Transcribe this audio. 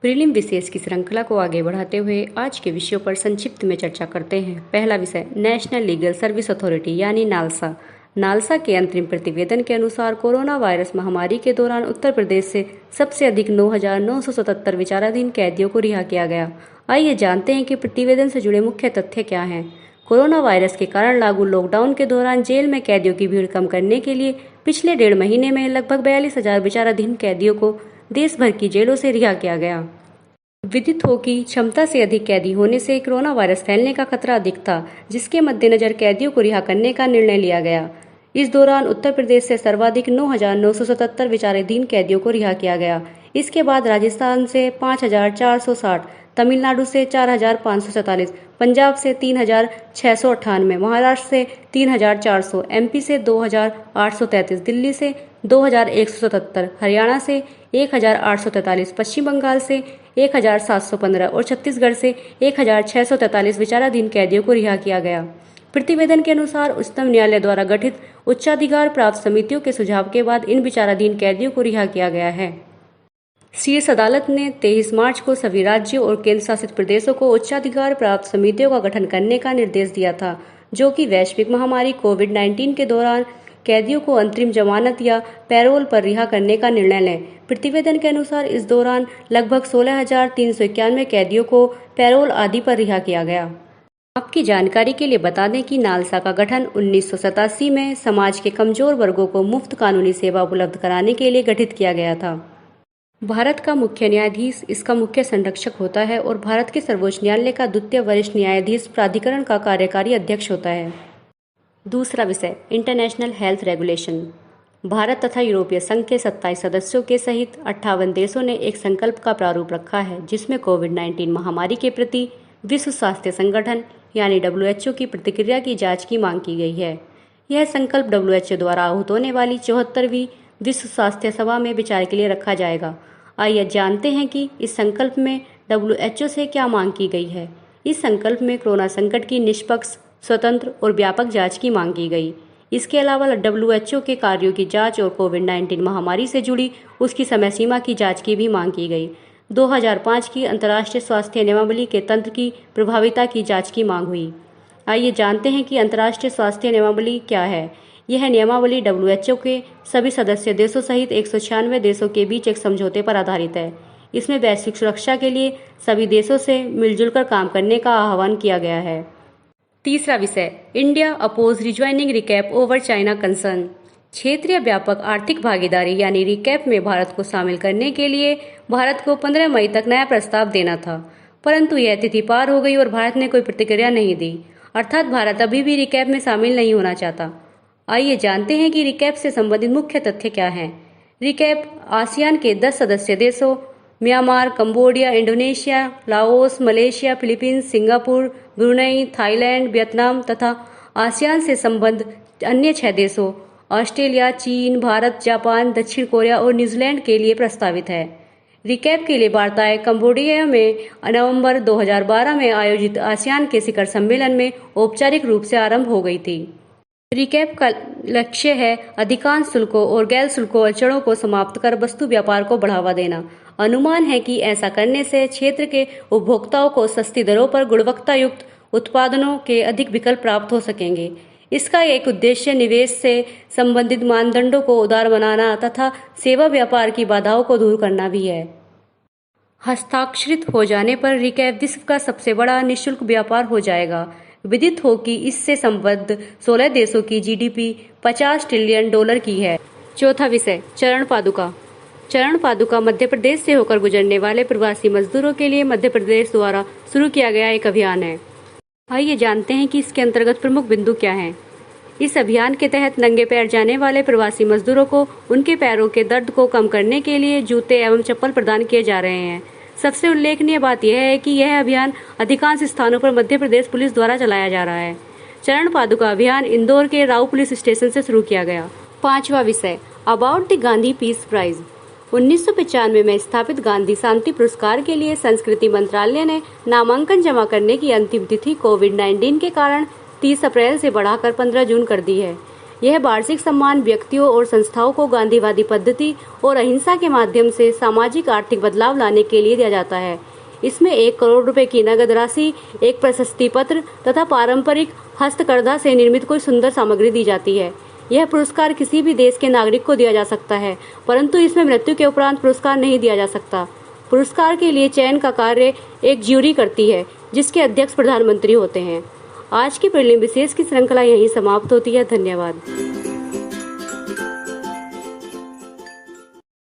Prelim विशेष की श्रृंखला को आगे बढ़ाते हुए आज के विषयों पर संक्षिप्त में चर्चा करते हैं। पहला विषय नेशनल लीगल सर्विस अथॉरिटी यानी नालसा। नालसा के अंतरिम प्रतिवेदन के अनुसार कोरोना वायरस महामारी के दौरान उत्तर प्रदेश से सबसे अधिक 9,977 विचाराधीन कैदियों को रिहा किया गया। आइए जानते हैं कि प्रतिवेदन से जुड़े मुख्य तथ्य क्या हैं। कोरोना वायरस के कारण लागू लॉकडाउन के दौरान जेल में कैदियों की भीड़ कम करने के लिए पिछले 1.5 महीने में लगभग 42,000 विचाराधीन कैदियों को देश भर की जेलों से रिहा किया गया। विदित हो कि क्षमता से अधिक कैदी होने से कोरोना वायरस फैलने का खतरा अधिक था, जिसके मद्देनजर कैदियों को रिहा करने का निर्णय लिया गया। इस दौरान उत्तर प्रदेश से सर्वाधिक 9,977 विचाराधीन कैदियों को रिहा किया गया। इसके बाद राजस्थान से 5,460, तमिलनाडु से 4,547, पंजाब से 3,698, महाराष्ट्र से 3,400, एमपी से 2,833, दिल्ली से 2,177, हरियाणा से 1,843, पश्चिम बंगाल से 1,715 और छत्तीसगढ़ से 1,643 विचाराधीन कैदियों को रिहा किया गया। प्रतिवेदन के अनुसार उच्चतम न्यायालय द्वारा गठित उच्चाधिकार प्राप्त समितियों के सुझाव के बाद इन विचाराधीन कैदियों को रिहा किया गया है। शीर्ष अदालत ने 23 मार्च को सभी राज्यों और केंद्र शासित प्रदेशों को उच्चाधिकार प्राप्त समितियों का गठन करने का निर्देश दिया था, जो कि वैश्विक महामारी कोविड-19 के दौरान कैदियों को अंतरिम जमानत या पैरोल पर रिहा करने का निर्णय लें। प्रतिवेदन के अनुसार इस दौरान लगभग 16,391 कैदियों को पैरोल आदि पर रिहा किया गया। आपकी जानकारी के लिए बता दें कि नालसा का गठन 1987 में समाज के कमजोर वर्गों को मुफ्त कानूनी सेवा उपलब्ध कराने के लिए गठित किया गया था। भारत का मुख्य न्यायाधीश इसका मुख्य संरक्षक होता है और भारत के सर्वोच्च न्यायालय का द्वितीय वरिष्ठ न्यायाधीश प्राधिकरण का कार्यकारी अध्यक्ष होता है। दूसरा विषय इंटरनेशनल हेल्थ रेगुलेशन। भारत तथा यूरोपीय संघ के 27 सदस्यों के सहित 58 देशों ने एक संकल्प का प्रारूप रखा है, जिसमें कोविड-19 महामारी के प्रति विश्व स्वास्थ्य संगठन यानी WHO की प्रतिक्रिया की जांच की मांग की गई है। यह संकल्प WHO द्वारा आहूत होने वाली 74वीं विश्व स्वास्थ्य सभा में विचार के लिए रखा जाएगा। आइए जानते हैं कि इस संकल्प में WHO से क्या मांग की गई है। इस संकल्प में कोरोना संकट की निष्पक्ष, स्वतंत्र और व्यापक जांच की मांग की गई। इसके अलावा WHO के कार्यों की जांच और कोविड-19 महामारी से जुड़ी उसकी समय सीमा की जांच की भी मांग की गई। 2005 की अंतर्राष्ट्रीय स्वास्थ्य नियमावली के तंत्र की प्रभाविता की जांच की मांग हुई। आइए जानते हैं कि अंतर्राष्ट्रीय स्वास्थ्य नियमावली क्या है। यह नियमावली WHO के सभी सदस्य देशों सहित 196 देशों के बीच एक समझौते पर आधारित है। इसमें वैश्विक सुरक्षा के लिए सभी देशों से मिलजुल कर काम करने का आह्वान किया गया है। तीसरा विषय India oppose rejoining RCEP over China concern. क्षेत्रीय व्यापक आर्थिक भागीदारी यानी रिकैप में भारत को शामिल करने के लिए भारत को 15 मई तक नया प्रस्ताव देना था, परंतु यह तिथि पार हो गई और भारत ने कोई प्रतिक्रिया नहीं दी। अर्थात भारत अभी भी रिकैप में शामिल नहीं होना चाहता। आइए जानते हैं कि रिकैप से संबंधित मुख्य तथ्य क्या हैं। रिकैप आसियान के 10 सदस्य देशों Myanmar, Cambodia, Indonesia, Laos, Malaysia, Philippines, Singapore, Brunei, Thailand, Vietnam तथा आसियान से संबद्ध अन्य 6 देशों ऑस्ट्रेलिया, चीन, भारत, जापान, दक्षिण कोरिया और न्यूजीलैंड के लिए प्रस्तावित है। रिकैप के लिए वार्ताएं कंबोडिया में नवंबर 2012 में आयोजित आसियान के शिखर सम्मेलन में औपचारिक रूप से आरंभ हो गई थी। रिकैप का लक्ष्य है अधिकांश शुल्कों और गैर शुल्कों अड़चनों को समाप्त कर वस्तु व्यापार को बढ़ावा देना। अनुमान है कि ऐसा करने से क्षेत्र के उपभोक्ताओं को सस्ती दरों पर गुणवत्ता युक्त उत्पादनों के अधिक विकल्प प्राप्त हो सकेंगे। इसका एक उद्देश्य निवेश से संबंधित मानदंडों को उदार बनाना तथा सेवा व्यापार की बाधाओं को दूर करना भी है। हस्ताक्षरित हो जाने पर रिकैप विश्व का सबसे बड़ा निःशुल्क व्यापार हो जाएगा। विदित हो कि इससे संबद्ध 16 देशों की GDP $50 ट्रिलियन की है। चौथा विषय चरण पादुका। चरण पादुका मध्य प्रदेश से होकर गुजरने वाले प्रवासी मजदूरों के लिए मध्य प्रदेश द्वारा शुरू किया गया एक अभियान है। आइए जानते हैं कि इसके अंतर्गत प्रमुख बिंदु क्या हैं। इस अभियान के तहत नंगे पैर जाने वाले प्रवासी मजदूरों को उनके पैरों के दर्द को कम करने के लिए जूते एवं चप्पल प्रदान किए जा रहे हैं। सबसे उल्लेखनीय बात यह है कि यह अभियान अधिकांश स्थानों पर मध्य प्रदेश पुलिस द्वारा चलाया जा रहा है। चरण पादुका अभियान इंदौर के राऊ पुलिस स्टेशन से शुरू किया गया। पांचवा विषय about the Gandhi peace prize. 1995 में स्थापित गांधी शांति पुरस्कार के लिए संस्कृति मंत्रालय ने नामांकन जमा करने की अंतिम तिथि कोविड-19 के कारण 30 अप्रैल से बढ़ाकर 15 जून कर दी है। यह वार्षिक सम्मान व्यक्तियों और संस्थाओं को गांधीवादी पद्धति और अहिंसा के माध्यम से सामाजिक आर्थिक बदलाव लाने के लिए दिया जाता है। इसमें 1 करोड़ रुपए की नगद राशि, एक प्रशस्ति पत्र तथा पारंपरिक हस्तकरघा से निर्मित कोई सुंदर सामग्री दी जाती है। यह पुरस्कार किसी भी देश के नागरिक को दिया जा सकता है, परंतु इसमें मृत्यु के उपरांत पुरस्कार नहीं दिया जा सकता। पुरस्कार के लिए चयन का कार्य एक ज्यूरी करती है, जिसके अध्यक्ष प्रधानमंत्री होते हैं। आज की प्रीलिम विशेष की श्रृंखला यहीं समाप्त होती है। धन्यवाद।